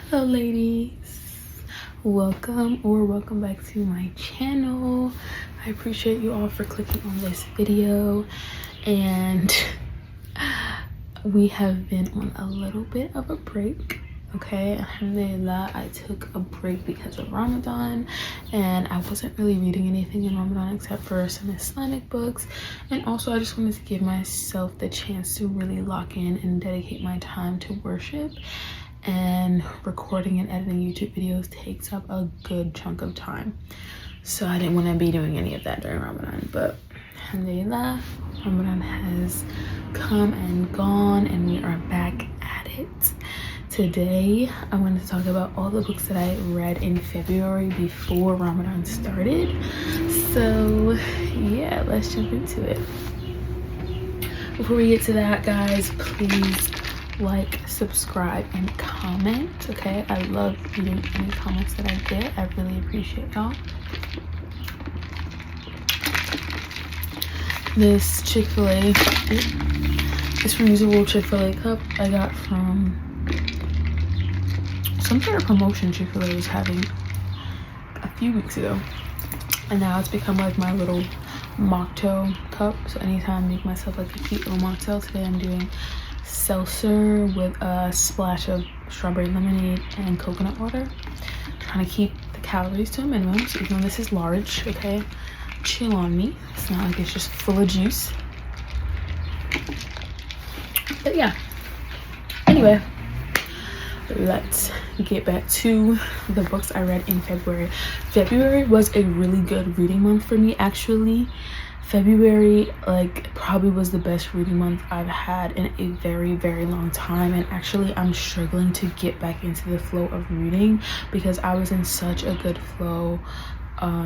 Hello ladies, welcome back to my channel. I appreciate you all for clicking on this video, and we have been on a little bit of a break. Okay, alhamdulillah, I took a break because of Ramadan, and I wasn't really reading anything in Ramadan except for some Islamic books. And also I just wanted to give myself the chance to really lock in and dedicate my time to worship, and recording and editing YouTube videos takes up a good chunk of time, so I didn't want to be doing any of that during Ramadan. But alhamdulillah, Ramadan has come and gone, and we are back at it. Today I want to talk about all the books that I read in February before Ramadan started. So yeah, let's jump into it. Before we get to that, guys, please like, subscribe, and comment. Okay, I love reading any comments that I get. I really appreciate y'all. This Chick-fil-A, this reusable Chick-fil-A cup I got from some sort of promotion Chick-fil-A was having a few weeks ago, and now it's become like my little mocktail cup. So anytime I make myself like a cute little mocktail, today I'm doing seltzer with a splash of strawberry lemonade and coconut water. Trying to keep the calories to a minimum, so even though this is large, okay, chill on me. It's not like it's just full of juice. But yeah, anyway, let's get back to the books I read in February. February was a really good reading month for me, actually. February probably was the best reading month I've had in a very long time, and actually I'm struggling to get back into the flow of reading because I was in such a good flow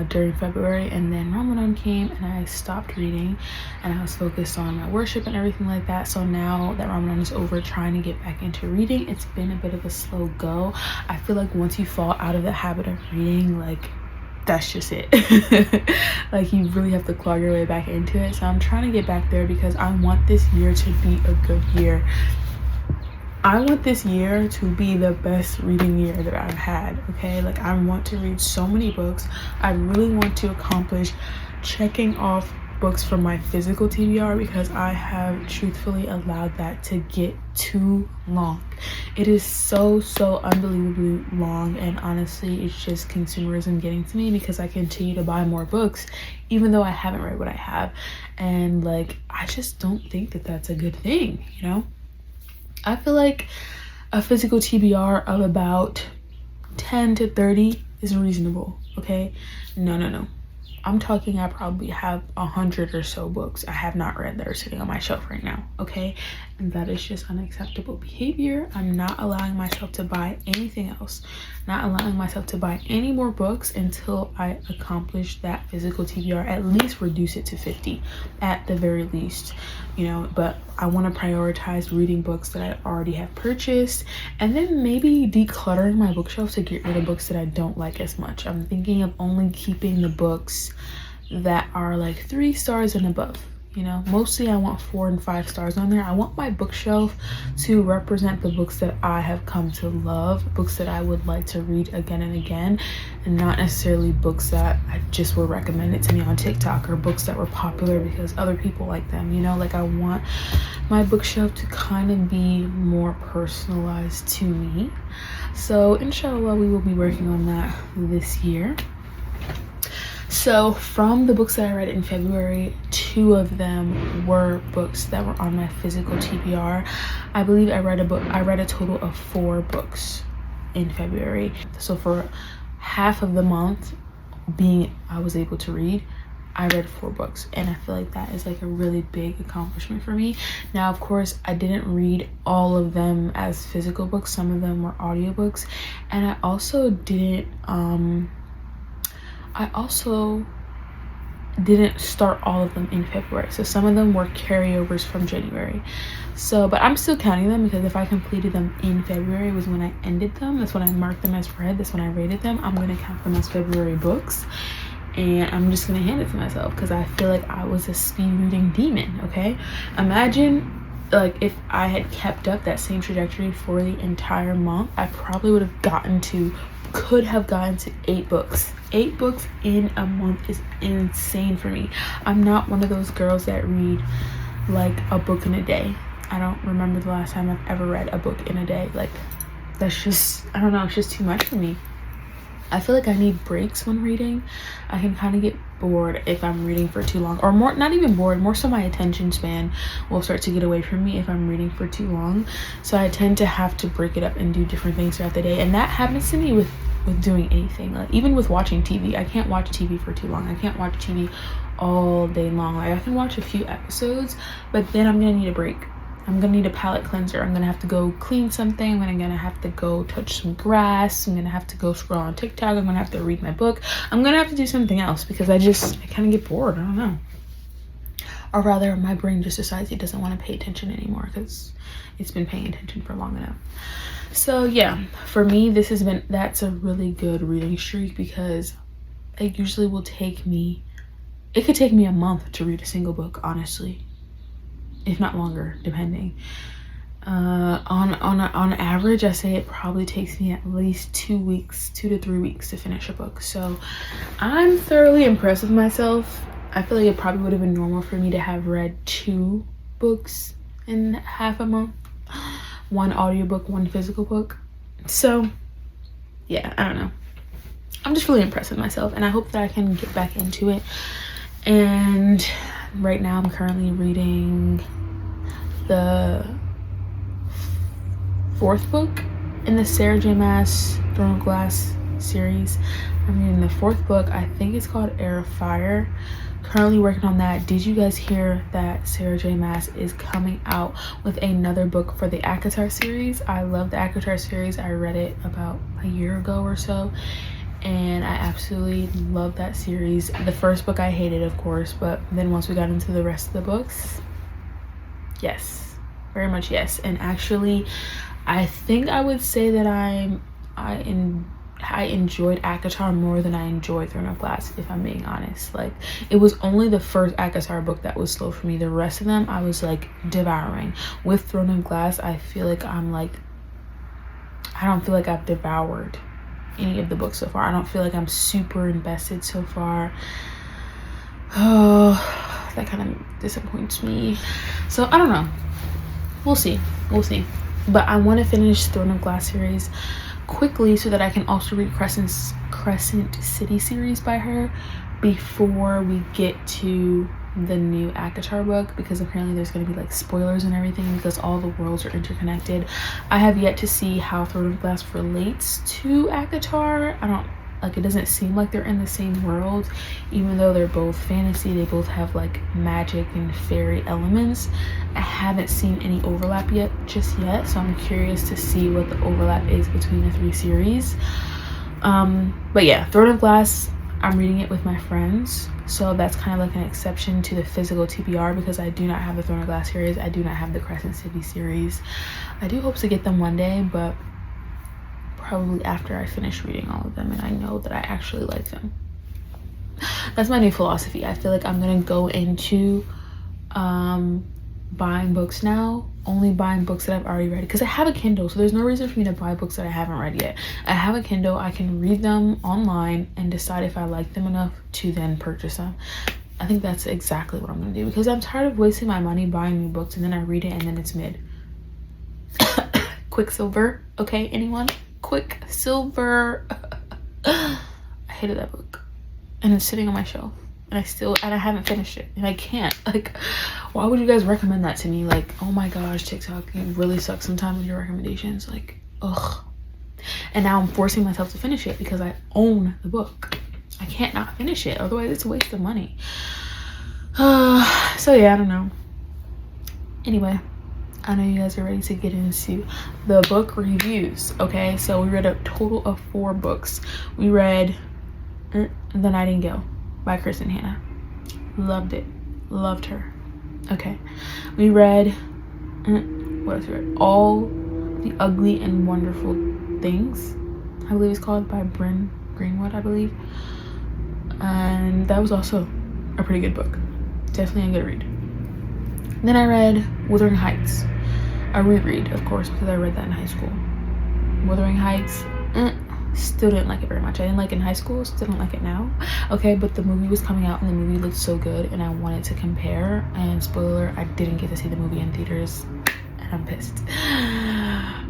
during February, and then Ramadan came and I stopped reading and I was focused on my worship and everything like that. So now that Ramadan is over, trying to get back into reading, it's been a bit of a slow go. I feel like once you fall out of the habit of reading, that's just it. Like, you really have to claw your way back into it. So I'm trying to get back there because I want this year to be a good year. I want this year to be the best reading year that I've had. Okay, like, I want to read so many books. I really want to accomplish checking off books from my physical TBR because I have truthfully allowed that to get too long. It is so unbelievably long, and honestly it's just consumerism getting to me because I continue to buy more books even though I haven't read what I have, and I just don't think that that's a good thing, you know. I feel like a physical TBR of about 10 to 30 is reasonable. Okay, no, I'm talking I probably have 100 or so books I have not read that are sitting on my shelf right now. Okay, and that is just unacceptable behavior. I'm not allowing myself to buy anything else, not allowing myself to buy any more books until I accomplish that physical TBR. At least reduce it to 50 at the very least, you know. But I want to prioritize reading books that I already have purchased, and then maybe decluttering my bookshelf to get rid of books that I don't like as much. I'm thinking of only keeping the books that are 3 stars and above. You know, mostly I want 4 and 5 stars on there. I want my bookshelf to represent the books that I have come to love, books that I would like to read again and again, and not necessarily books that I just were recommended to me on TikTok or books that were popular because other people like them, you know. Like, I want my bookshelf to kind of be more personalized to me. So inshallah we will be working on that this year. So from the books that I read in February, 2 of them were books that were on my physical TBR. I believe I read a total of 4 books in February. So for half of the month I was able to read, I read 4 books, and I feel like that is a really big accomplishment for me. Now, of course, I didn't read all of them as physical books. Some of them were audiobooks, and I also didn't start all of them in February. So some of them were carryovers from January. So, but I'm still counting them because if I completed them in February was when I ended them. That's when I marked them as read. That's when I rated them. I'm going to count them as February books. And I'm just going to hand it to myself because I feel like I was a speed reading demon, okay? Imagine like if I had kept up that same trajectory for the entire month, I probably would have could have gotten to 8 books. 8 books in a month is insane for me. I'm not one of those girls that read like a book in a day. I don't remember the last time I've ever read a book in a day. Like, that's just, I don't know, it's just too much for me. I feel like I need breaks when reading. I can kind of get bored if I'm reading for too long, or more, not even bored, more so my attention span will start to get away from me if I'm reading for too long. So I tend to have to break it up and do different things throughout the day, and that happens to me with doing anything. Like even with watching TV, I can't watch TV for too long. I can't watch TV all day long. Like I can watch a few episodes, but then I'm gonna need a break. I'm gonna need a palate cleanser. I'm gonna have to go clean something. I'm gonna have to go touch some grass. I'm gonna have to go scroll on TikTok. I'm gonna have to read my book. I'm gonna have to do something else because I kind of get bored. I don't know. Or rather, my brain just decides it doesn't want to pay attention anymore because it's been paying attention for long enough. So yeah, for me, that's a really good reading streak because it usually will take me, it could take me a month to read a single book, honestly, if not longer, depending. On average, I say it probably takes me at least 2 to 3 weeks to finish a book. So I'm thoroughly impressed with myself. I feel like it probably would have been normal for me to have read 2 books in half a month. 1 audiobook, 1 physical book. So yeah, I don't know. I'm just really impressed with myself, and I hope that I can get back into it. And right now I'm currently reading the 4th book in the Sarah J Maas Throne of Glass series. I'm reading the 4th book. I think it's called Heir of Fire. Currently working on that. Did you guys hear that Sarah J Maas is coming out with another book for the ACOTAR series? I love the ACOTAR series. I read it about a year ago or so, and I absolutely love that series. The first book I hated, of course, but then once we got into the rest of the books, yes, very much yes. And actually, I think I would say that I enjoyed ACOTAR more than I enjoyed Throne of Glass, if I'm being honest. Like, it was only the first ACOTAR book that was slow for me. The rest of them I was like devouring. With Throne of Glass, I feel like I don't feel like I've devoured any of the books so far. I don't feel like I'm super invested so far. Oh, that kind of disappoints me. So I don't know, we'll see. But I want to finish Throne of Glass series quickly so that I can also read Crescent City series by her before we get to the new ACOTAR book, because apparently there's going to be like spoilers and everything because all the worlds are interconnected. I have yet to see how Throne of Glass relates to ACOTAR. It doesn't seem like they're in the same world, even though they're both fantasy. They both have like magic and fairy elements. I haven't seen any overlap just yet, so I'm curious to see what the overlap is between the 3 series. But yeah, Throne of Glass, I'm reading it with my friends, so that's kind of like an exception to the physical TBR because I do not have the Throne of Glass series. I do not have the Crescent City series. I do hope to get them one day, but probably after I finish reading all of them and I know that I actually like them. That's my new philosophy. I feel like I'm gonna go into buying books now, only buying books that I've already read, because I have a Kindle, so there's no reason for me to buy books that I haven't read yet. I have a Kindle. I can read them online and decide if I like them enough to then purchase them. I think that's exactly what I'm gonna do, because I'm tired of wasting my money buying new books and then I read it and then it's mid. Quicksilver, okay, anyone? Quicksilver. I hated that book, and it's sitting on my shelf, and I haven't finished it, and I can't. Like, why would you guys recommend that to me? Like, oh my gosh, TikTok, you really suck sometimes with your recommendations. Like, ugh. And now I'm forcing myself to finish it because I own the book. I can't not finish it, otherwise it's a waste of money. So yeah, I don't know. Anyway, I know you guys are ready to get into the book reviews. Okay, so we read a total of 4 books. We read The Nightingale by Kristen Hanna. Loved it. Loved her. Okay, we read what else we read? All the Ugly and Wonderful Things, I believe it's called, by Bryn Greenwood, I believe. And that was also a pretty good book. Definitely a good read. Then I read Wuthering Heights, a reread, of course, because I read that in high school. Wuthering Heights, still didn't like it very much. I didn't like it in high school, still don't like it now. Okay, but the movie was coming out and the movie looked so good and I wanted to compare, and spoiler, I didn't get to see the movie in theaters and I'm pissed.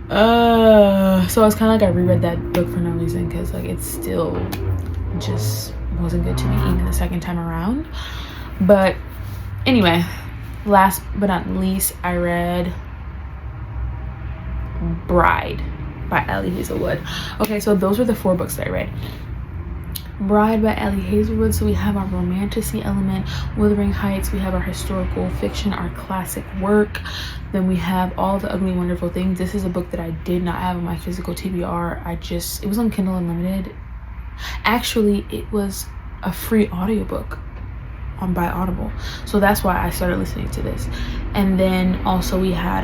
So I was kind of like, I reread that book for no reason, because like it still just wasn't good to me even the second time around. But anyway, last but not least, I read Bride by Ali Hazelwood. Okay, so those were the 4 books that I read. Bride by Ali Hazelwood. So we have our romanticy element. Wuthering Heights, we have our historical fiction, our classic work. Then we have All the Ugly Wonderful Things. This is a book that I did not have on my physical TBR. It was on Kindle Unlimited. Actually, it was a free audiobook by Audible, so that's why I started listening to this. And then also we had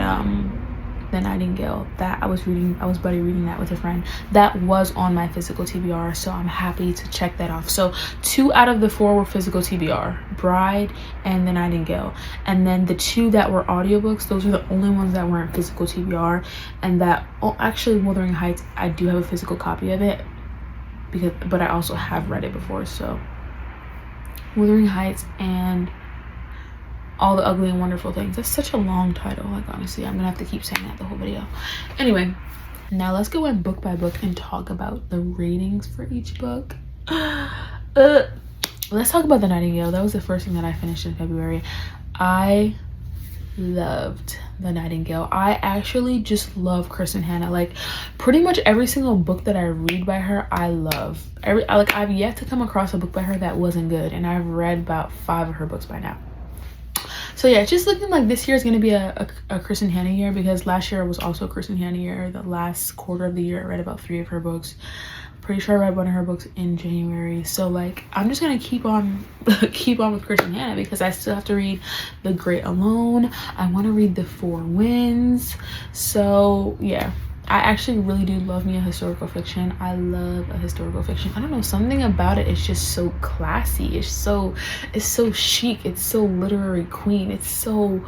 The Nightingale, that I was buddy reading that with a friend. That was on my physical TBR, so I'm happy to check that off. So 2 out of the 4 were physical TBR, Bride and The Nightingale. And then the 2 that were audiobooks, those are the only ones that weren't physical TBR. And that, actually Wuthering Heights, I do have a physical copy of it, but I also have read it before. So Wuthering Heights and All the Ugly and Wonderful Things. That's such a long title. Like, honestly, I'm gonna have to keep saying that the whole video. Anyway, now let's go in book by book and talk about the ratings for each book. Let's talk about The Nightingale. That was the first thing that I finished in February. I loved The Nightingale. I actually just love Kristen Hanna. Like, pretty much every single book that I read by her, I love. I've yet to come across a book by her that wasn't good, and I've read about 5 of her books by now. So yeah, it's just looking like this year is going to be a Kristen Hanna year, because last year was also a Kristen Hanna year. The last quarter of the year, I read about 3 of her books. Pretty sure I read one of her books in January. So like, I'm just gonna keep on with Kristen Hanna, because I still have to read The Great Alone. I want to read The Four Winds. So yeah, I actually really do love me a historical fiction. I love a historical fiction. I don't know, something about it is just so classy. It's so chic. It's so literary queen. It's so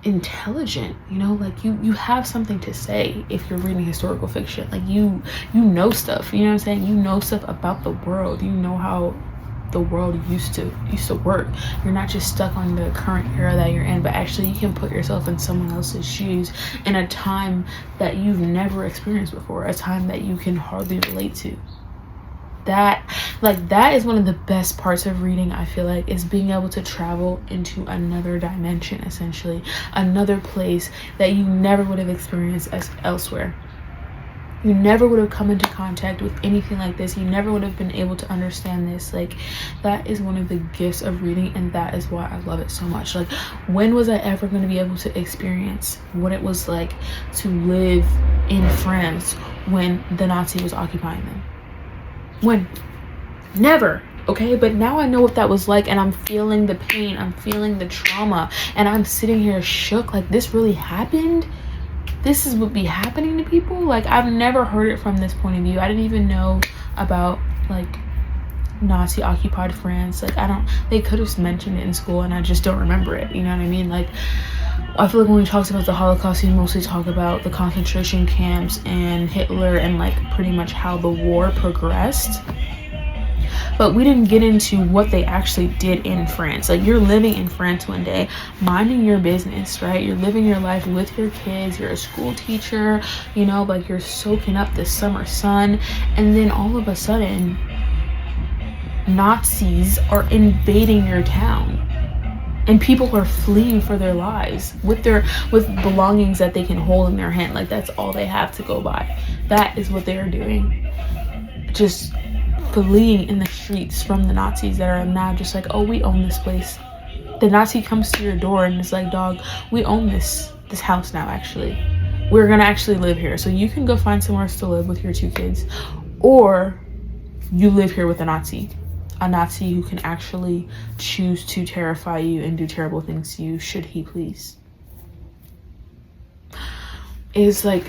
intelligent, you know, like you have something to say if you're reading historical fiction. Like you know stuff, you know what I'm saying? You know stuff about the world. You know how the world used to work. You're not just stuck on the current era that you're in, but actually you can put yourself in someone else's shoes in a time that you've never experienced before, a time that you can hardly relate to. That is one of the best parts of reading, I feel like, is being able to travel into another dimension, essentially another place that you never would have experienced elsewhere. You never would have come into contact with anything like this. You never would have been able to understand this. Like, that is one of the gifts of reading, and that is why I love it so much. Like, when was I ever going to be able to experience what it was like to live in France when the Nazi was occupying them? When? Never. Okay, but now I know what that was like, and I'm feeling the pain, I'm feeling the trauma, and I'm sitting here shook. Like, this really happened? This is what be happening to people? Like, I've never heard it from this point of view. I didn't even know about like Nazi occupied France. Like, they could have mentioned it in school and I just don't remember it, you know what I mean? Like, I feel like when we talk about the Holocaust, we mostly talk about the concentration camps and Hitler and like pretty much how the war progressed. But we didn't get into what they actually did in France. Like, you're living in France one day, minding your business, right? You're living your life with your kids. You're a school teacher, you know, like you're soaking up the summer sun. And then all of a sudden, Nazis are invading your town. And people are fleeing for their lives with belongings that they can hold in their hand. Like, that's all they have to go by. That is what they are doing. Just fleeing in the streets from the Nazis that are now just like, oh, we own this place. The Nazi comes to your door and is like, dog, we own this house now, actually. We're gonna actually live here. So you can go find somewhere else to live with your 2 kids. Or you live here with a Nazi who can actually choose to terrify you and do terrible things to you, should he please. It's like,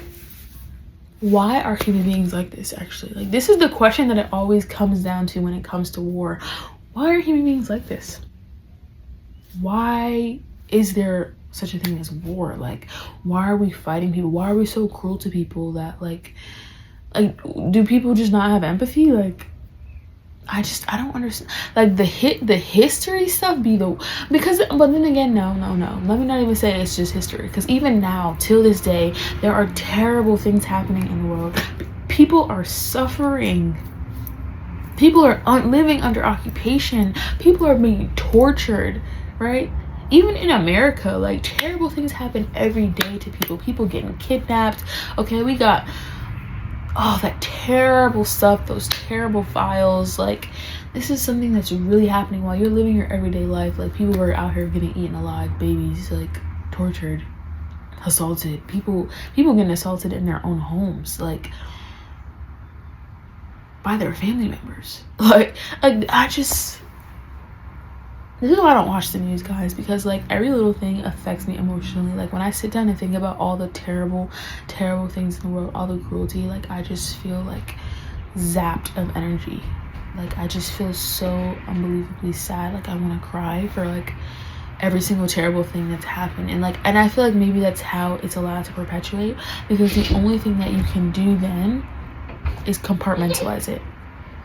why are human beings like this, actually? Like, this is the question that it always comes down to when it comes to war. Why are human beings like this? Why is there such a thing as war. Like, why are we fighting people? Why are we so cruel to people that like do people just not have empathy? Like, I don't understand. Like the history stuff but then again, no. Let me not even say it's just history, because even now, till this day, there are terrible things happening in the world. People are suffering. People are living under occupation. People are being tortured, right? Even in America, like, terrible things happen every day to people. People getting kidnapped. Okay, we got that terrible stuff, those terrible files. Like, this is something that's really happening while you're living your everyday life. Like, people are out here getting eaten alive, babies like tortured, assaulted, people getting assaulted in their own homes, like, by their family members. Like this is why I don't watch the news, guys, because like every little thing affects me emotionally. Like, when I sit down and think about all the terrible things in the world, all the cruelty, like, I just feel like zapped of energy. Like, I just feel so unbelievably sad. Like, I want to cry for like every single terrible thing that's happened. And I feel like maybe that's how it's allowed to perpetuate, because the only thing that you can do then is compartmentalize it.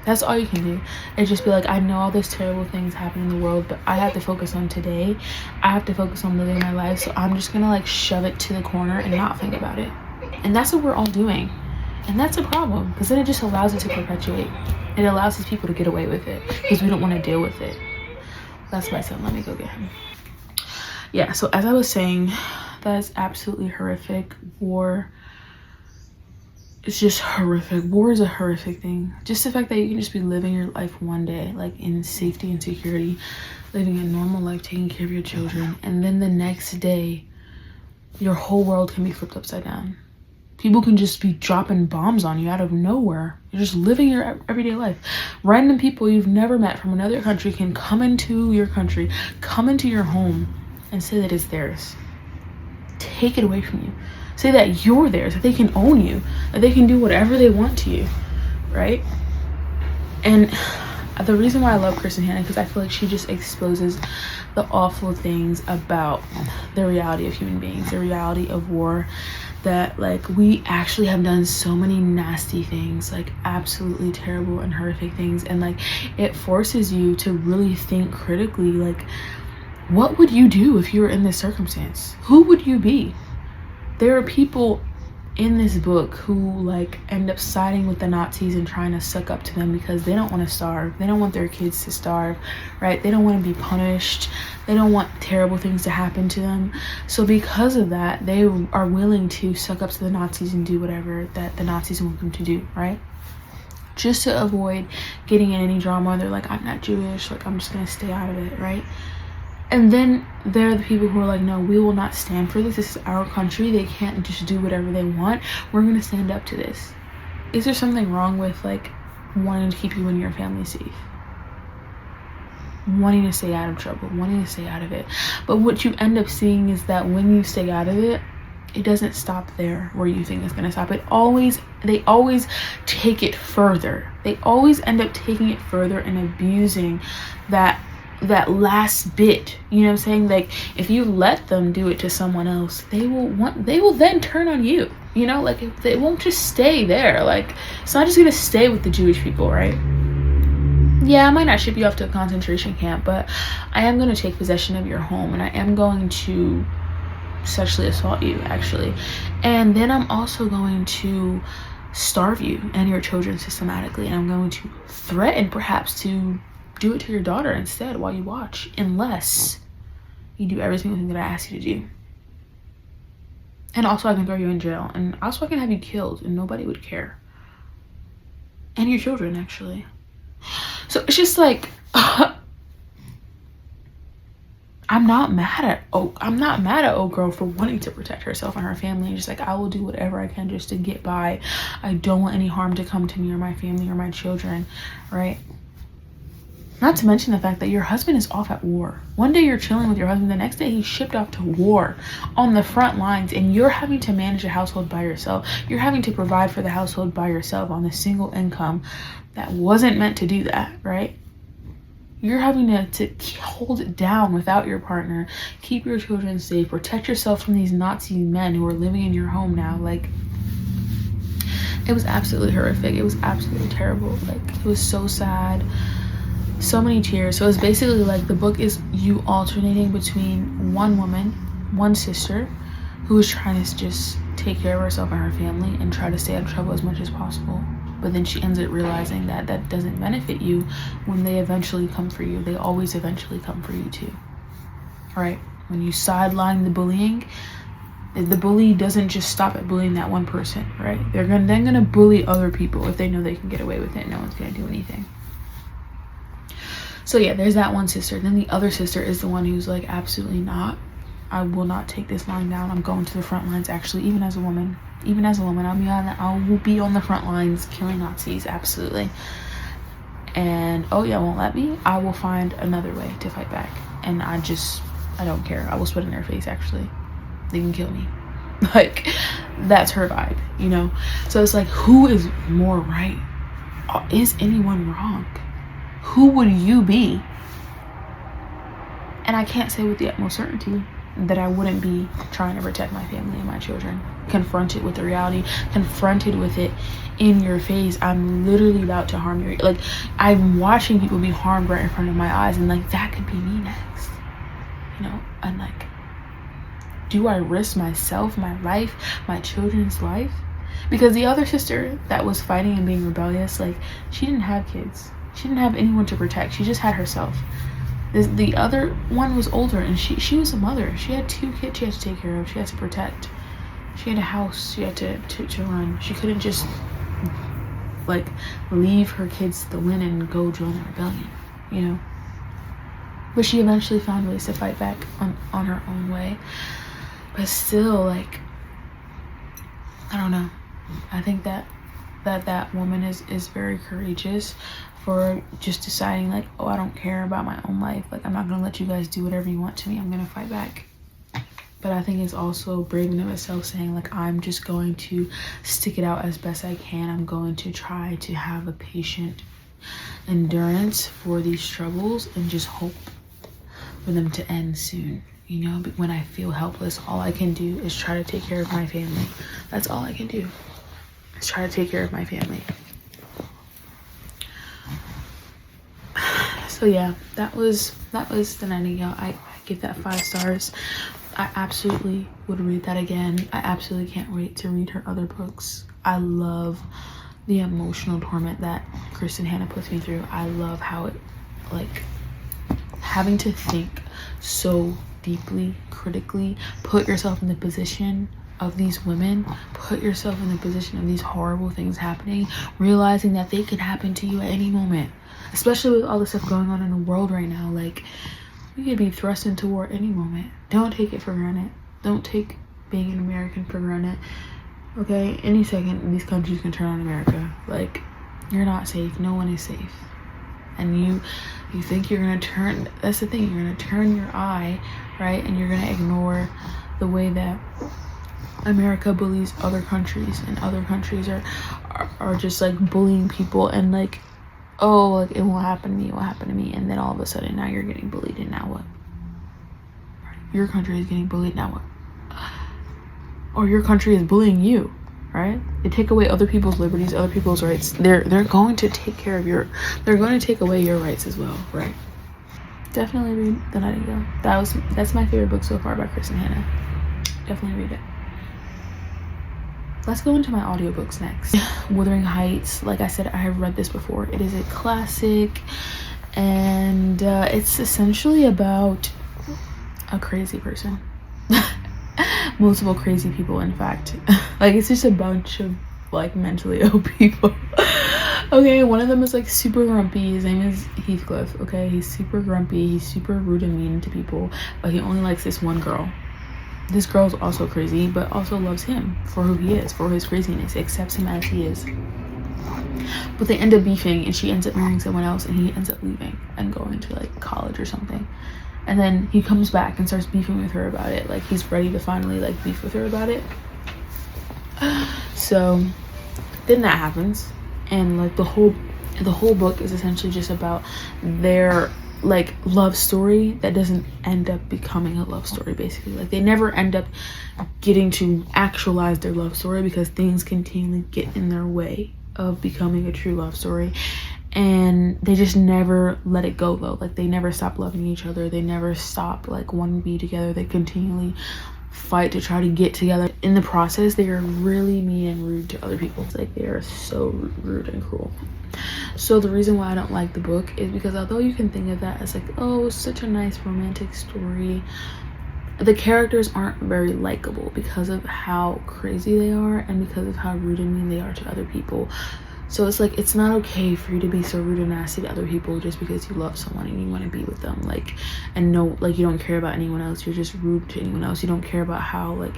That's all you can do. And just be like, I know all these terrible things happen in the world, but I have to focus on today. I have to focus on living my life. So I'm just gonna like shove it to the corner and not think about it. And that's what we're all doing. And that's a problem, because then it just allows it to perpetuate. It allows these people to get away with it because we don't want to deal with it. That's my son. Let me go get him. Yeah, so as I was saying, that is absolutely horrific. War, it's just horrific. War is a horrific thing. Just the fact that you can just be living your life one day, like, in safety and security, living a normal life, taking care of your children, and then the next day, your whole world can be flipped upside down. People can just be dropping bombs on you out of nowhere. You're just living your everyday life. Random people you've never met from another country can come into your country, come into your home, and say that it's theirs. Take it away from you. Say that you're theirs, that they can own you, that they can do whatever they want to you, right? And the reason why I love Kristin Hannah, because I feel like she just exposes the awful things about the reality of human beings, the reality of war, that like we actually have done so many nasty things, like absolutely terrible and horrific things, and like it forces you to really think critically, like, what would you do if you were in this circumstance? Who would you be? There are people in this book who like end up siding with the Nazis and trying to suck up to them because they don't want to starve. They don't want their kids to starve, right? They don't want to be punished. They don't want terrible things to happen to them. So because of that, they are willing to suck up to the Nazis and do whatever that the Nazis want them to do, right? Just to avoid getting in any drama. They're like, I'm not Jewish, like, I'm just gonna stay out of it, right? And then there are the people who are like, no, we will not stand for this. This is our country. They can't just do whatever they want. We're going to stand up to this. Is there something wrong with like wanting to keep you and your family safe? Wanting to stay out of trouble, wanting to stay out of it. But what you end up seeing is that when you stay out of it, it doesn't stop there where you think it's going to stop. They always take it further. They always end up taking it further and abusing that last bit, you know what I'm saying? Like, if you let them do it to someone else, they will then turn on you, you know? Like, they won't just stay there. Like, it's not just gonna stay with the Jewish people, right? Yeah, I might not ship you off to a concentration camp, but I am going to take possession of your home, and I am going to sexually assault you, actually. And then I'm also going to starve you and your children systematically, and I'm going to threaten perhaps to do it to your daughter instead while you watch, unless you do every single thing that I ask you to do. And also I can throw you in jail, and also I can have you killed and nobody would care. And your children, actually. So it's just like, I'm not mad at old girl for wanting to protect herself and her family. Just like, I will do whatever I can just to get by. I don't want any harm to come to me or my family or my children, right? Not to mention the fact that your husband is off at war. One day you're chilling with your husband, the next day he's shipped off to war on the front lines, and you're having to manage a household by yourself. You're having to provide for the household by yourself on a single income that wasn't meant to do that, right? You're having to hold it down without your partner, keep your children safe, protect yourself from these Nazi men who are living in your home now. Like, it was absolutely horrific. It was absolutely terrible. Like, it was so sad. So many tears. So it's basically like the book is you alternating between one woman, one sister, who is trying to just take care of herself and her family and try to stay out of trouble as much as possible. But then she ends up realizing that that doesn't benefit you when they eventually come for you. They always eventually come for you too. All right? When you sideline the bullying, the bully doesn't just stop at bullying that one person, right? They're gonna bully other people if they know they can get away with it. No one's gonna do anything. So yeah, there's that one sister. Then the other sister is the one who's like, absolutely not. I will not take this lying down. I'm going to the front lines. Actually, even as a woman, I will be on the front lines killing Nazis. Absolutely. And oh yeah, won't let me. I will find another way to fight back. And I don't care. I will spit in their face. Actually, they can kill me. Like, that's her vibe, you know? So it's like, who is more right? Is anyone wrong? Who would you be? And I can't say with the utmost certainty that I wouldn't be trying to protect my family and my children. Confronted with the reality, confronted with it in your face. I'm literally about to harm you. Like, I'm watching people be harmed right in front of my eyes, and like, that could be me next. You know, and like, do I risk myself, my life, my children's life? Because the other sister that was fighting and being rebellious, like, she didn't have kids. She didn't have anyone to protect. She just had herself. The other one was older, and she was a mother. She had 2 kids she had to take care of. She had to protect. She had a house she had to run. She couldn't just like leave her kids to the wind and go join the rebellion, you know. But she eventually found ways to fight back on her own way. But still, like, I don't know. I think that woman is very courageous for just deciding, like, oh, I don't care about my own life. Like, I'm not gonna let you guys do whatever you want to me. I'm gonna fight back. But I think it's also brave in itself saying, like, I'm just going to stick it out as best I can. I'm going to try to have a patient endurance for these troubles and just hope for them to end soon. You know, but when I feel helpless, all I can do is try to take care of my family. That's all I can do, is try to take care of my family. So yeah, that was The Nightingale. I give that 5 stars. I absolutely would read that again. I absolutely can't wait to read her other books. I love the emotional torment that Kristin Hannah puts me through. I love how it, like, having to think so deeply, critically, put yourself in the position of these women, put yourself in the position of these horrible things happening, realizing that they could happen to you at any moment, especially with all the stuff going on in the world right now. Like, we could be thrust into war any moment. Don't take it for granted. Don't take being an American for granted. Okay, any second these countries can turn on America. Like, you're not safe. No one is safe. And you think you're gonna turn, that's the thing, you're gonna turn your eye, right, and you're gonna ignore the way that America bullies other countries, and other countries are just like bullying people, and like, oh, like, it won't happen to me, it won't happen to me, and then all of a sudden now you're getting bullied, and now what? Your country is getting bullied, now what? Or your country is bullying you, right? They take away other people's liberties, other people's rights. They're going to take care of they're going to take away your rights as well, right? Definitely read The Nightingale. That's my favorite book so far by Kristin Hannah. Definitely read it. Let's go into my audiobooks next. Wuthering Heights, like I said, I have read this before. It is a classic, and it's essentially about a crazy person. Multiple crazy people, in fact. Like, it's just a bunch of like mentally ill people. Okay, one of them is like super grumpy. His name is Heathcliff. Okay, he's super grumpy, he's super rude and mean to people, but he only likes this one girl. This girl's also crazy, but also loves him for who he is, for his craziness, accepts him as he is. But they end up beefing, and she ends up marrying someone else, and he ends up leaving and going to like college or something. And then he comes back and starts beefing with her about it. Like, he's ready to finally like beef with her about it. So then that happens, and like the whole book is essentially just about their like love story that doesn't end up becoming a love story, basically. Like they never end up getting to actualize their love story because things continually get in their way of becoming a true love story, and they just never let it go though. Like they never stop loving each other, they never stop like wanting to be together, they continually fight to try to get together. In the process, they are really mean and rude to other people. It's like they are so rude and cruel. So the reason why I don't like the book is because although you can think of that as like, oh, such a nice romantic story, the characters aren't very likable because of how crazy they are and because of how rude and mean they are to other people. So it's like, it's not okay for you to be so rude and nasty to other people just because you love someone and you want to be with them, like, and no, like, you don't care about anyone else. You're just rude to anyone else. You don't care about how like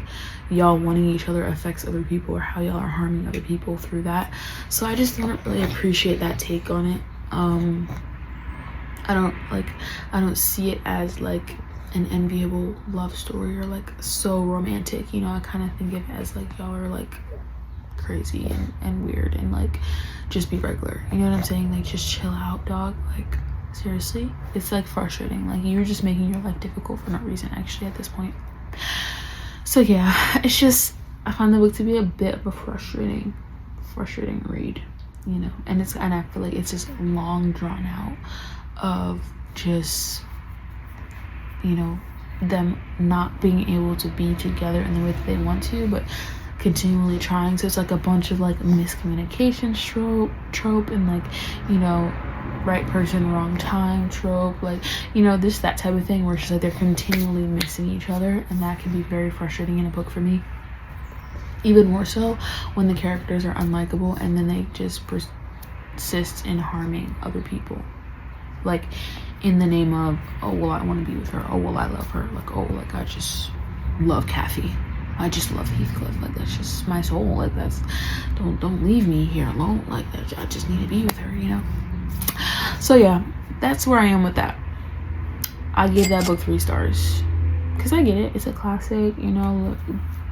y'all wanting each other affects other people or how y'all are harming other people through that. So I just don't really appreciate that take on it. I don't see it as like an enviable love story or like so romantic, you know. I kind of think of it as like y'all are like crazy and weird and like just be regular, you know what I'm saying? Like just chill out, dog. Like seriously, it's like frustrating. Like you're just making your life difficult for no reason actually at this point. So yeah, it's just, I find the book to be a bit of a frustrating read, you know. And I feel like it's just long drawn out of just, you know, them not being able to be together in the way that they want to, but continually trying. So it's like a bunch of like miscommunication trope and like, you know, right person wrong time trope, like, you know, this that type of thing where it's just like they're continually missing each other, and that can be very frustrating in a book for me. Even more so when the characters are unlikable and then they just persist in harming other people, like in the name of, oh well, I want to be with her, oh well, I love her, like, oh, like I just love Kathy, I just love Heathcliff, like that's just my soul, like that's, don't leave me here alone, like that, I just need to be with her, you know. So yeah, that's where I am with that. I gave that book 3 stars because I get it, it's a classic, you know,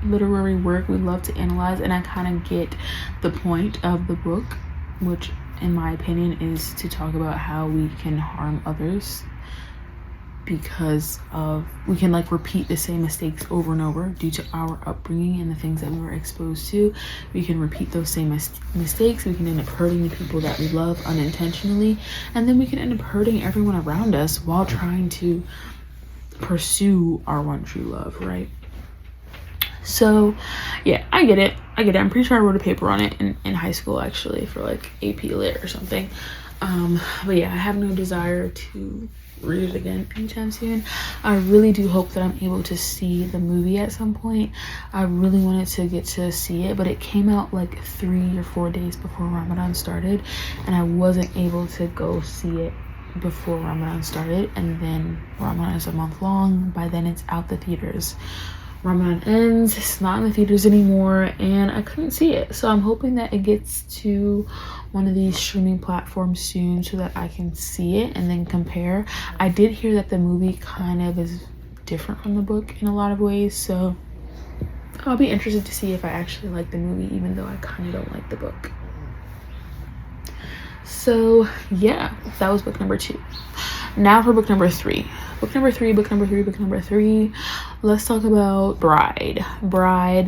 literary work we love to analyze, and I kind of get the point of the book, which in my opinion is to talk about how we can harm others because of, we can like repeat the same mistakes over and over due to our upbringing and the things that we were exposed to. We can repeat those same mistakes. We can end up hurting the people that we love unintentionally, and then we can end up hurting everyone around us while trying to pursue our one true love, right? So yeah, I get it. I'm pretty sure I wrote a paper on it in high school actually for like AP Lit or something. But yeah, I have no desire to read it again anytime soon. I really do hope that I'm able to see the movie at some point. I really wanted to get to see it, but it came out like 3 or 4 days before Ramadan started, and I wasn't able to go see it before Ramadan started. And then Ramadan is a month long. By then it's out the theaters. Ramadan ends, it's not in the theaters anymore, and I couldn't see it. So I'm hoping that it gets to one of these streaming platforms soon so that I can see it and then compare. I did hear that the movie kind of is different from the book in a lot of ways, so I'll be interested to see if I actually like the movie, even though I kind of don't like the book. So yeah, that was book number 2. Now for book number 3. Book number three. Let's talk about Bride.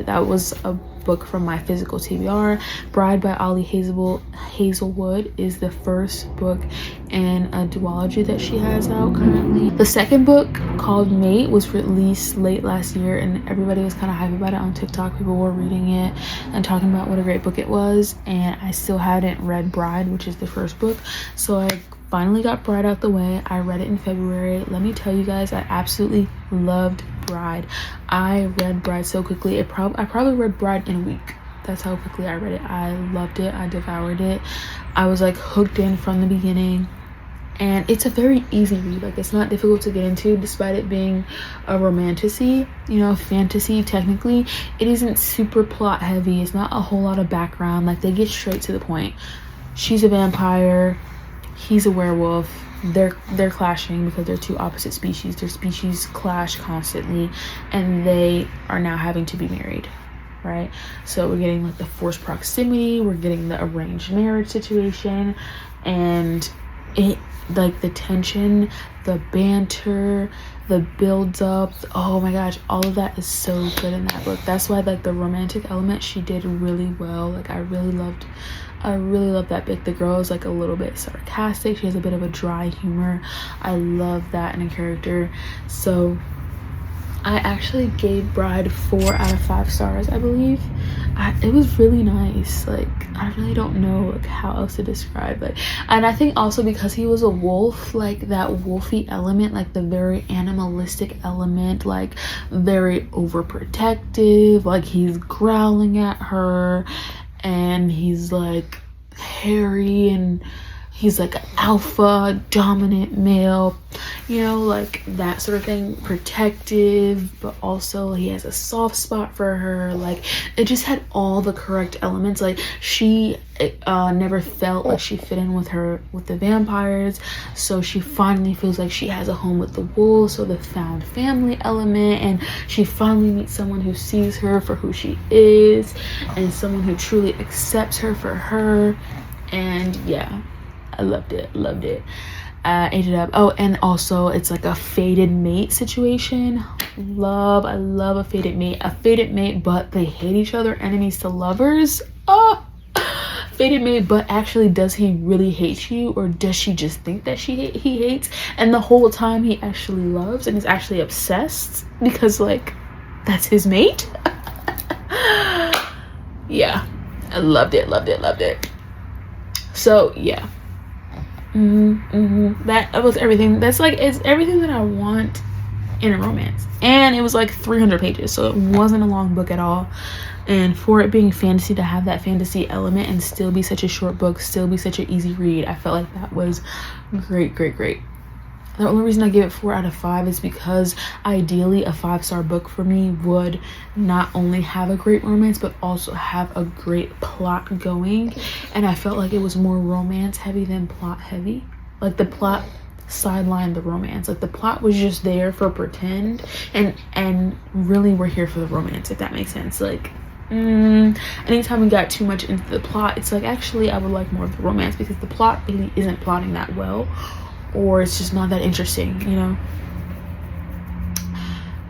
That was a book from my physical TBR. Bride by Ali Hazelwood is the first book in a duology that she has out currently. The second book, called Mate, was released late last year, and everybody was kind of hype about it on TikTok. People were reading it and talking about what a great book it was, and I still hadn't read Bride, which is the first book. So I finally got Bride out the way. I read it in February. Let me tell you guys, I absolutely loved Bride. I read Bride so quickly. I probably read Bride in a week. That's how quickly I read it. I loved it. I devoured it. I was like hooked in from the beginning, and it's a very easy read. Like, it's not difficult to get into, despite it being a romantasy, you know, fantasy technically. It isn't super plot heavy. It's not a whole lot of background. Like, they get straight to the point. She's a vampire, he's a werewolf. They're clashing because they're two opposite species. Their species clash constantly, and they are now having to be married, right? So we're getting like the forced proximity, we're getting the arranged marriage situation, and it, like the tension, the banter, the build up, oh my gosh, all of that is so good in that book. That's why like the romantic element she did really well. Like I really loved that book. The girl is like a little bit sarcastic, she has a bit of a dry humor. I love that in a character. So I actually gave Bride 4 out of 5 stars, I believe. It was really nice. Like I really don't know like how else to describe it. And I think also because he was a wolf, like that wolfy element, like the very animalistic element, like very overprotective, like he's growling at her and he's like hairy and he's like an alpha dominant male, you know, like that sort of thing, protective, but also he has a soft spot for her. Like it just had all the correct elements. Like she never felt like she fit in with the vampires, so she finally feels like she has a home with the wolves, so the found family element, and she finally meets someone who sees her for who she is and someone who truly accepts her for her. And yeah, I loved it. Ate it up. Oh, and also it's like a fated mate situation. I love a fated mate, but they hate each other, enemies to lovers. Oh, fated mate, but actually does he really hate you, or does she just think that he hates, and the whole time he actually loves and is actually obsessed because like that's his mate. Yeah, I loved it. So yeah, that was everything. That's like, it's everything that I want in a romance, and it was like 300 pages, so it wasn't a long book at all. And for it being fantasy, to have that fantasy element and still be such a short book, still be such an easy read, I felt like that was great. The only reason I gave it 4 out of 5 is because ideally a 5-star book for me would not only have a great romance but also have a great plot going, and I felt like it was more romance heavy than plot heavy. Like the plot sidelined the romance. Like the plot was just there for pretend, and really we're here for the romance, if that makes sense. Like anytime we got too much into the plot, it's like actually I would like more of the romance because the plot really isn't plotting that well, or it's just not that interesting, you know.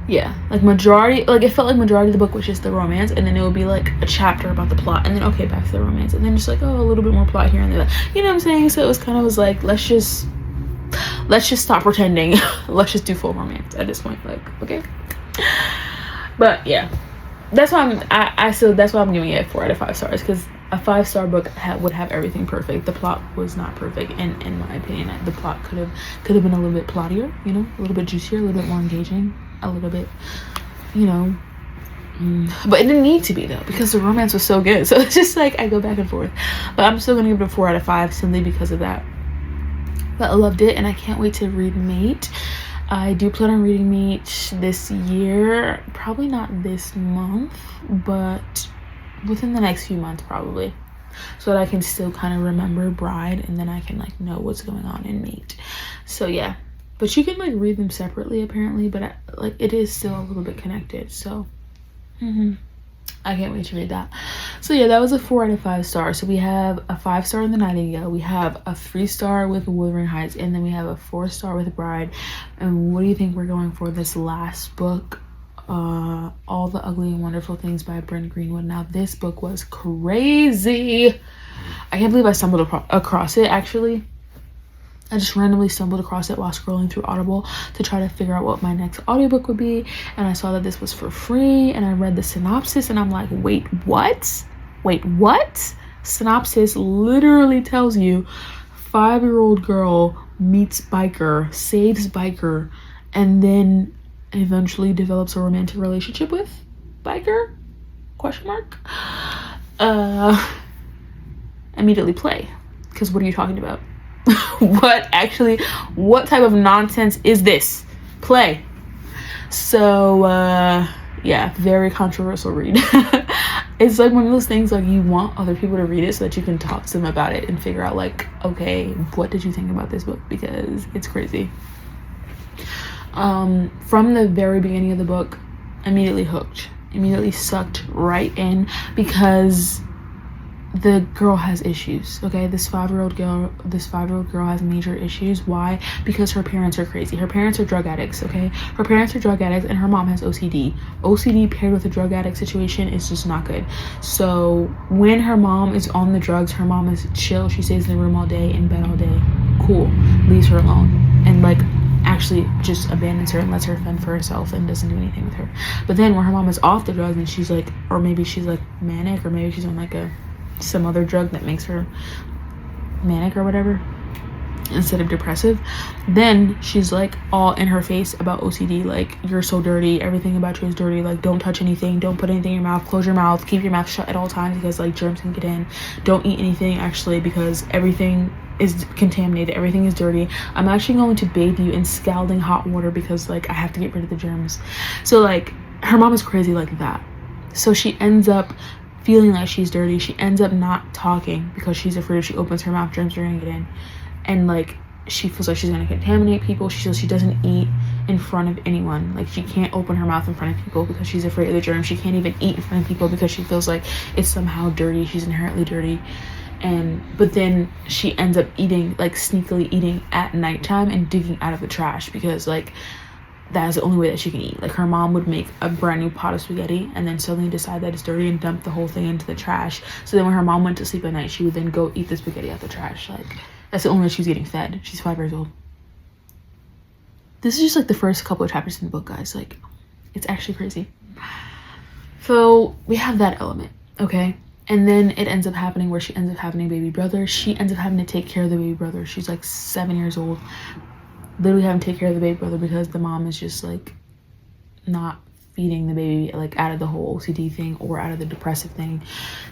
Yeah, like it felt like majority of the book was just the romance, and then it would be like a chapter about the plot, and then okay, back to the romance, and then just like, oh, a little bit more plot here and there, you know what I'm saying? So it was kind of was like, let's just stop pretending. Let's just do full romance at this point, like, okay. But yeah, that's why I'm giving it 4 out of 5 stars, because a 5-star book would have everything perfect. The plot was not perfect, and in my opinion, the plot could have been a little bit plottier, you know, a little bit juicier, a little bit more engaging, a little bit, you know, but it didn't need to be though, because the romance was so good. So it's just like I go back and forth, but I'm still gonna give it a 4 out of 5 simply because of that. But I loved it, and I can't wait to read Mate. I do plan on reading Mate this year, probably not this month, but within the next few months probably, so that I can still kind of remember Bride, and then I can like know what's going on in Mate. So yeah, but you can like read them separately apparently, but like it is still a little bit connected. So I can't wait to read that. So yeah, that was a 4 out of 5 stars. So we have a 5-star in The Nightingale, we have a 3-star with Wuthering Heights, and then we have a 4-star with Bride. And what do you think we're going for this last book? All the Ugly and Wonderful Things by Brent Greenwood. Now this book was crazy. I can't believe I stumbled across it. Actually, I just randomly stumbled across it while scrolling through Audible to try to figure out what my next audiobook would be, and I saw that this was for free, and I read the synopsis, and I'm like, wait what? Synopsis literally tells you 5-year-old girl meets biker, saves biker, and then eventually develops a romantic relationship with biker, ? Immediately play, because what are you talking about? What type of nonsense is this? Play. So yeah, very controversial read. It's like one of those things, like you want other people to read it so that you can talk to them about it and figure out like, okay, what did you think about this book, because it's crazy. From the very beginning of the book, immediately hooked, immediately sucked right in, because the girl has issues. Okay, this 5-year-old girl has major issues. Why? Because her parents are crazy. Her parents are drug addicts. Okay, her parents are drug addicts, and her mom has OCD paired with a drug addict situation is just not good. So when her mom is on the drugs, her mom is chill. She stays in the room all day, in bed all day, cool, leaves her alone, and like actually just abandons her and lets her fend for herself and doesn't do anything with her. But then when her mom is off the drugs and she's like, or maybe she's like manic, or maybe she's on like some other drug that makes her manic or whatever instead of depressive, then she's like all in her face about OCD, like, you're so dirty, everything about you is dirty, like, don't touch anything, don't put anything in your mouth, close your mouth, keep your mouth shut at all times because like germs can get in, don't eat anything actually because everything is contaminated, everything is dirty, I'm actually going to bathe you in scalding hot water because like I have to get rid of the germs. So like her mom is crazy like that. So she ends up feeling like she's dirty. She ends up not talking because she's afraid if she opens her mouth, germs are gonna get in. And like she feels like she's gonna contaminate people. She feels she doesn't eat in front of anyone. Like she can't open her mouth in front of people because she's afraid of the germs. She can't even eat in front of people because she feels like it's somehow dirty. She's inherently dirty. But then she ends up eating, like sneakily eating at nighttime and digging out of the trash because like that is the only way that she can eat. Like her mom would make a brand new pot of spaghetti and then suddenly decide that it's dirty and dump the whole thing into the trash. So then when her mom went to sleep at night, she would then go eat the spaghetti out the trash. Like that's the only way she's getting fed. She's 5 years old. This is just like the first couple of chapters in the book, guys. Like it's actually crazy. So we have that element, okay? And then it ends up happening where she ends up having a baby brother. She ends up having to take care of the baby brother. She's like 7 years old. Literally having to take care of the baby brother because the mom is just like not feeding the baby, like out of the whole OCD thing or out of the depressive thing.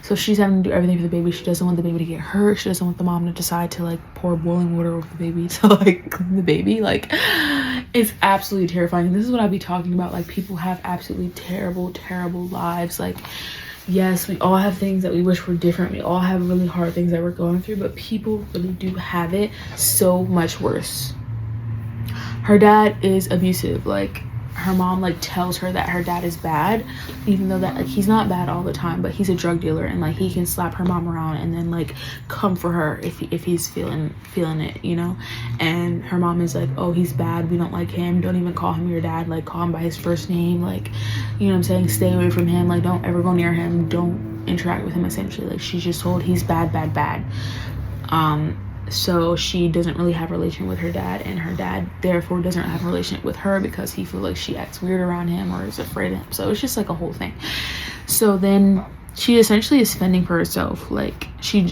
So she's having to do everything for the baby. She doesn't want the baby to get hurt. She doesn't want the mom to decide to like pour boiling water over the baby to like clean the baby. Like it's absolutely terrifying. This is what I'd be talking about. Like people have absolutely terrible lives. Like yes, we all have things that we wish were different. We all have really hard things that we're going through, but people really do have it so much worse. Her dad is abusive. Like her mom like tells her that her dad is bad, even though that like he's not bad all the time, but he's a drug dealer and like he can slap her mom around and then like come for her if he's feeling it, you know. And her mom is like, oh, he's bad, we don't like him, don't even call him your dad, like call him by his first name, like, you know what I'm saying, stay away from him, like don't ever go near him, don't interact with him. Essentially, like she's just told he's bad. So she doesn't really have a relation with her dad, and her dad therefore doesn't have a relation with her because he feels like she acts weird around him or is afraid of him. So it's just like a whole thing. So then she essentially is fending for herself. Like she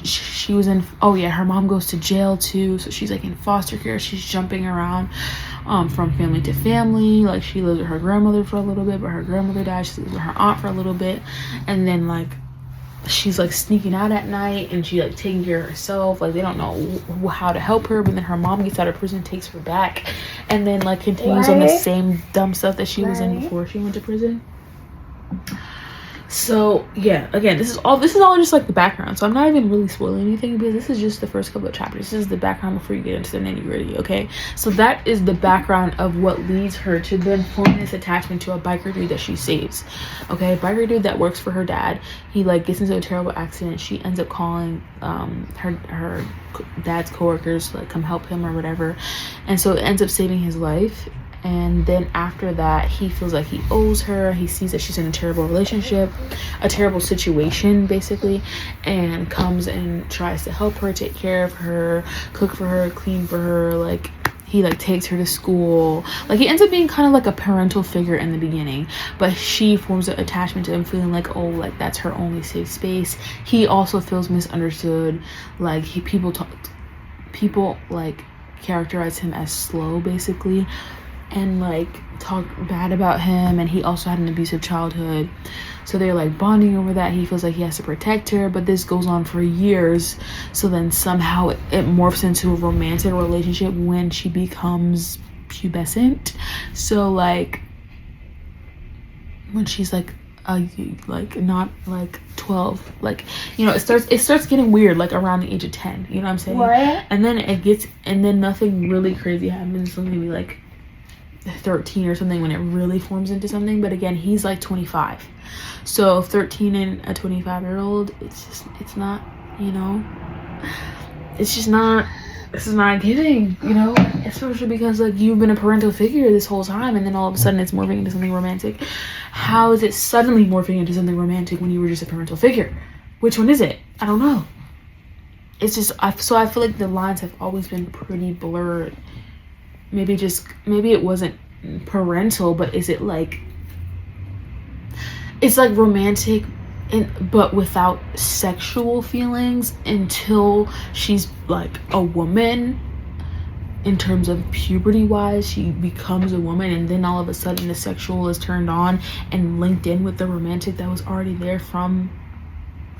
was in, oh yeah, her mom goes to jail too, so she's like in foster care. She's jumping around from family to family. Like she lives with her grandmother for a little bit, but her grandmother died. She lives with her aunt for a little bit, and then like she's like sneaking out at night and she like taking care of herself. Like they don't know how to help her, but then her mom gets out of prison, takes her back, and then like continues on the same dumb stuff that she was in before she went to prison. So yeah, again, this is all just like the background, so I'm not even really spoiling anything because this is just the first couple of chapters. This is the background before you get into the nitty-gritty. Okay, so that is the background of what leads her to then form this attachment to a biker dude that she saves. Okay, biker dude that works for her dad. He like gets into a terrible accident. She ends up calling her dad's coworkers to like come help him or whatever, and so it ends up saving his life. And then after that, he feels like he owes her. He sees that she's in a terrible relationship, a terrible situation basically, and comes and tries to help her, take care of her, cook for her, clean for her. Like he like takes her to school. Like he ends up being kind of like a parental figure in the beginning, but she forms an attachment to him, feeling like, oh, like that's her only safe space. He also feels misunderstood. Like people like characterize him as slow basically, and like talk bad about him, and he also had an abusive childhood, so they're like bonding over that. He feels like he has to protect her, but this goes on for years. So then somehow it morphs into a romantic relationship when she becomes pubescent. So like when she's like not like 12, like, you know, it starts getting weird like around the age of 10, you know what I'm saying? What? And then nothing really crazy happens, so maybe like 13 or something when it really forms into something. But again, he's like 25, so 13 and a 25-year-old, it's not you know? It's just not, this is not giving, you know? Especially because like you've been a parental figure this whole time and then all of a sudden it's morphing into something romantic. How is it suddenly morphing into something romantic when you were just a parental figure? Which one is it? I don't know. It's just, so I feel like the lines have always been pretty blurred. Maybe it wasn't parental, but is it like, it's like romantic but without sexual feelings until she's like a woman. In terms of puberty wise, she becomes a woman, and then all of a sudden the sexual is turned on and linked in with the romantic that was already there from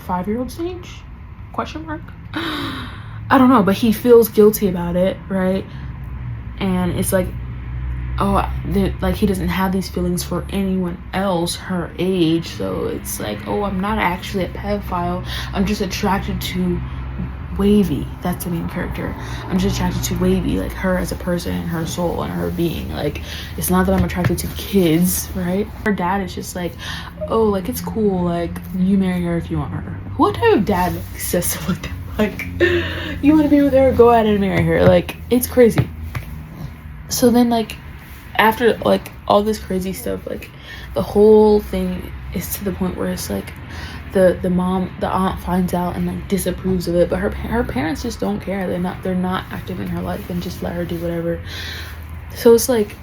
5-year-old stage? Question mark? I don't know, but he feels guilty about it, right? And it's like, oh, like he doesn't have these feelings for anyone else her age, so it's like, oh, I'm not actually a pedophile, I'm just attracted to Wavy. That's the main character. I'm just attracted to Wavy, like her as a person and her soul and her being. Like, it's not that I'm attracted to kids, right? Her dad is just like, oh, like it's cool, like you marry her if you want her. What type of dad says stuff like that? Like, you want to be with her, go ahead and marry her. Like, it's crazy. So then like after like all this crazy stuff, like the whole thing is to the point where it's like the aunt finds out and like disapproves of it, but her parents just don't care. They're not active in her life and just let her do whatever. So it's like,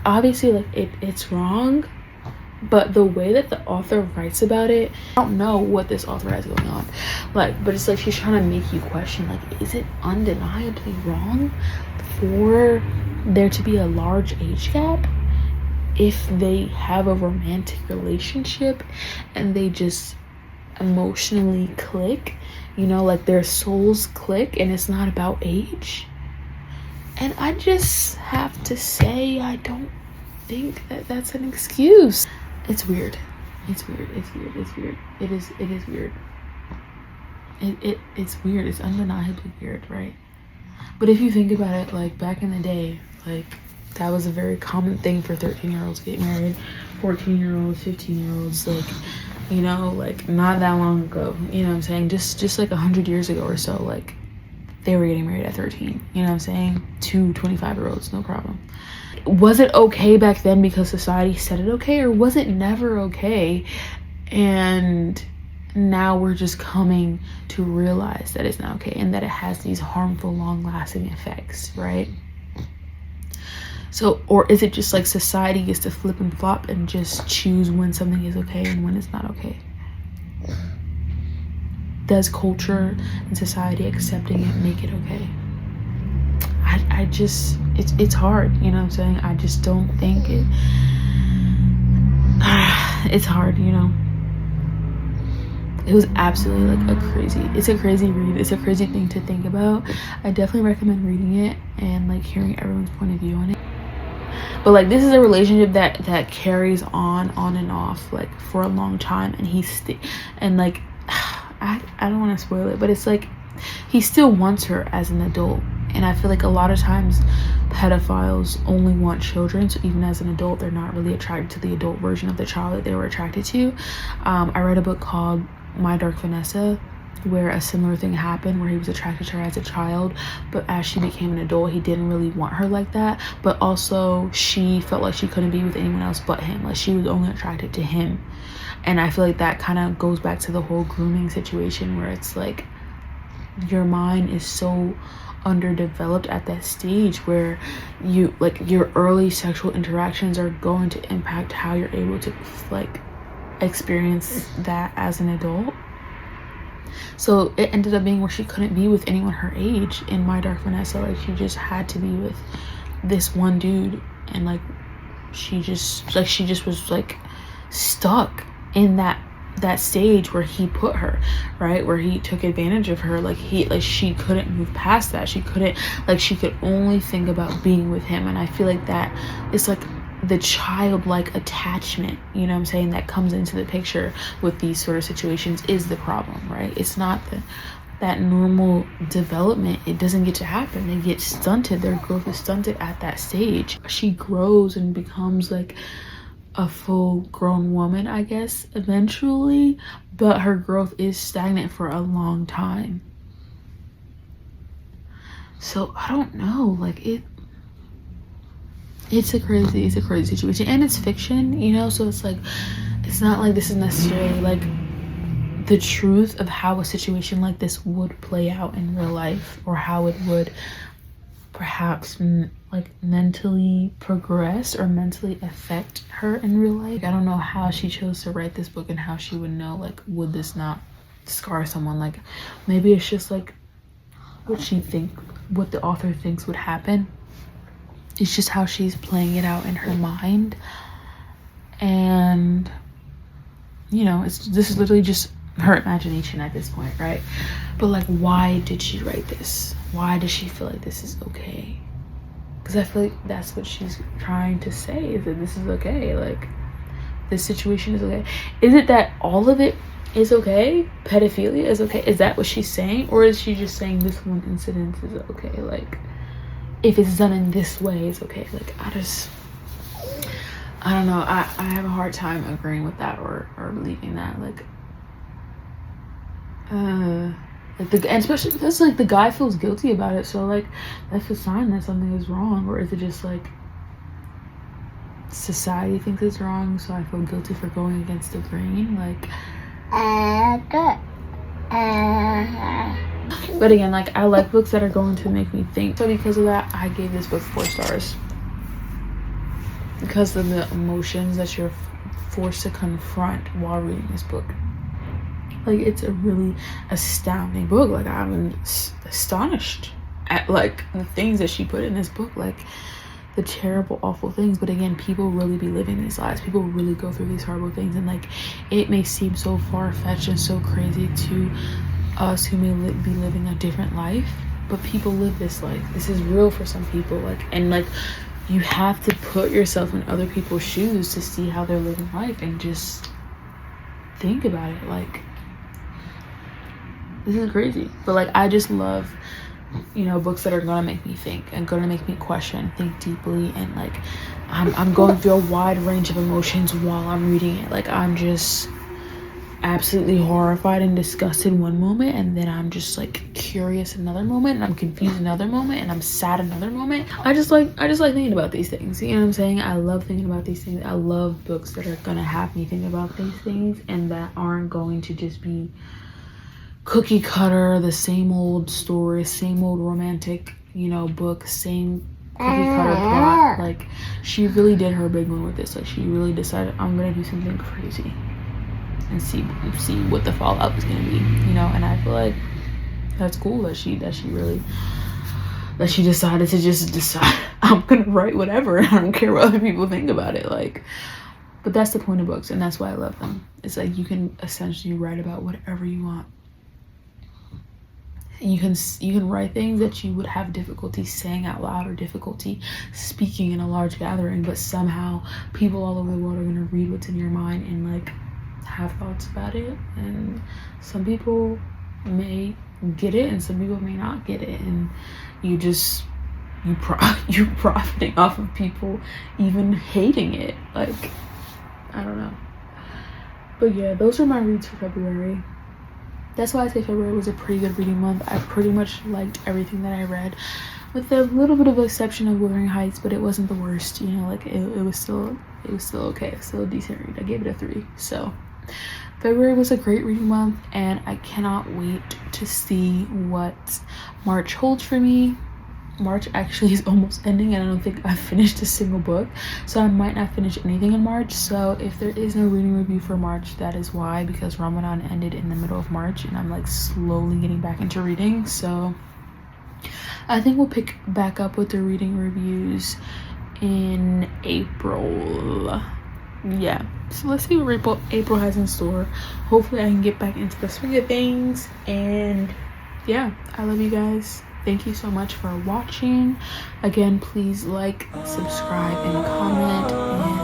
obviously like it's wrong, but the way that the author writes about it, I don't know what this author has going on, like, but it's like she's trying to make you question, like, is it undeniably wrong for there to be a large age gap if they have a romantic relationship and they just emotionally click, you know, like their souls click, and it's not about age? And I just have to say, I don't think that that's an excuse. It's weird. It's weird. It's weird. It's weird. It is weird. It's weird. It's undeniably weird, right? But if you think about it, like back in the day, like that was a very common thing for 13-year-olds to get married, 14-year-olds, 15-year-olds, like, you know, like not that long ago, you know what I'm saying? Just like 100 years ago or so, like they were getting married at 13, you know what I'm saying? 25-year-olds, no problem. Was it okay back then because society said it okay, or was it never okay? And now we're just coming to realize that it's not okay and that it has these harmful, long-lasting effects, right? So, or is it just like society gets to flip and flop and just choose when something is okay and when it's not okay? Does culture and society accepting it make it okay? I just, it's hard, you know what I'm saying? I just don't think it, it's hard, you know? It was absolutely like it's a crazy read. It's a crazy thing to think about. I definitely recommend reading it and like hearing everyone's point of view on it. But like this is a relationship that carries on and off like for a long time, and and like I don't want to spoil it, but it's like he still wants her as an adult. And I feel like a lot of times pedophiles only want children, so even as an adult they're not really attracted to the adult version of the child that they were attracted to. I read a book called My Dark Vanessa, where a similar thing happened, where he was attracted to her as a child, but as she became an adult he didn't really want her like that. But also she felt like she couldn't be with anyone else but him, like she was only attracted to him. And I feel like that kind of goes back to the whole grooming situation, where it's like your mind is so underdeveloped at that stage where you like your early sexual interactions are going to impact how you're able to like experience that as an adult. So it ended up being where she couldn't be with anyone her age in My Dark Vanessa. Like she just had to be with this one dude, and like she just was like stuck in that stage where he put her, right, where he took advantage of her. Like she couldn't move past that. She could only think about being with him. And I feel like that is like the childlike attachment, you know what I'm saying, that comes into the picture with these sort of situations is the problem, right? It's not that normal development. It doesn't get to happen. They get stunted. Their growth is stunted at that stage. She grows and becomes like a full grown woman, I guess, eventually, but her growth is stagnant for a long time. So I don't know, like it's a crazy situation, and it's fiction, you know, so it's like, it's not like this is necessarily like the truth of how a situation like this would play out in real life, or how it would perhaps like mentally progress or mentally affect her in real life. I don't know how she chose to write this book and how she would know, like, would this not scar someone? Like, maybe it's just like what the author thinks would happen. It's just how she's playing it out in her mind. And you know, this is literally just her imagination at this point, right? But like, why did she write this? Why does she feel like this is okay? Because I feel like that's what she's trying to say, is that this is okay. Like, this situation is okay. Is it that all of it is okay? Pedophilia is okay? Is that what she's saying? Or is she just saying this one incident is okay? Like, if it's done in this way, it's okay. Like, I don't know. I have a hard time agreeing with that or believing that. Like, and especially because like the guy feels guilty about it, so like that's a sign that something is wrong. Or is it just like society thinks it's wrong, so I feel guilty for going against the grain? Like, but again, like, I like books that are going to make me think, so because of that I gave this book 4 stars, because of the emotions that you're forced to confront while reading this book. Like, it's a really astounding book. Like, I'm astonished at like the things that she put in this book, like the terrible, awful things. But again, people really be living these lives. People really go through these horrible things, and like, it may seem so far-fetched and so crazy to us who may be living a different life, but people live this life. This is real for some people. Like, and like, you have to put yourself in other people's shoes to see how they're living life, and just think about it. Like, this is crazy. But like, I just love, you know, books that are gonna make me think and gonna make me question, think deeply, and like, I'm going through a wide range of emotions while I'm reading it. Like, I'm just absolutely horrified and disgusted one moment, and then I'm just like curious another moment, and I'm confused another moment, and I'm sad another moment. I just like thinking about these things, you know what I'm saying? I love thinking about these things. I love books that are gonna have me think about these things, and that aren't going to just be cookie cutter, the same old story, same old romantic, you know, book, same cookie cutter plot. Like, she really did her big one with this. Like, she really decided, I'm gonna do something crazy and see what the fallout is gonna be, you know. And I feel like that's cool that she decided to just decide, I'm gonna write whatever, and I don't care what other people think about it. Like, but that's the point of books, and that's why I love them. It's like, you can essentially write about whatever you want. You can write things that you would have difficulty saying out loud, or difficulty speaking in a large gathering, but somehow people all over the world are gonna read what's in your mind and like have thoughts about it. And some people may get it, and some people may not get it, and you're profiting off of people even hating it. Like, I don't know. But yeah, those are my reads for February. That's why I say February was a pretty good reading month. I pretty much liked everything that I read, with a little bit of exception of Wuthering Heights, but it wasn't the worst, you know. Like, it was still okay. It was still a decent read. I gave it a 3. So February was a great reading month, and I cannot wait to see what March holds for me. March actually is almost ending, and I don't think I've finished a single book, so I might not finish anything in March. So if there is no reading review for March, that is why, because Ramadan ended in the middle of March, and I'm like slowly getting back into reading. So I think we'll pick back up with the reading reviews in April. Yeah, so let's see what April has in store. Hopefully I can get back into the swing of things. And yeah, I love you guys. Thank you so much for watching. Again, please like, subscribe, and comment, and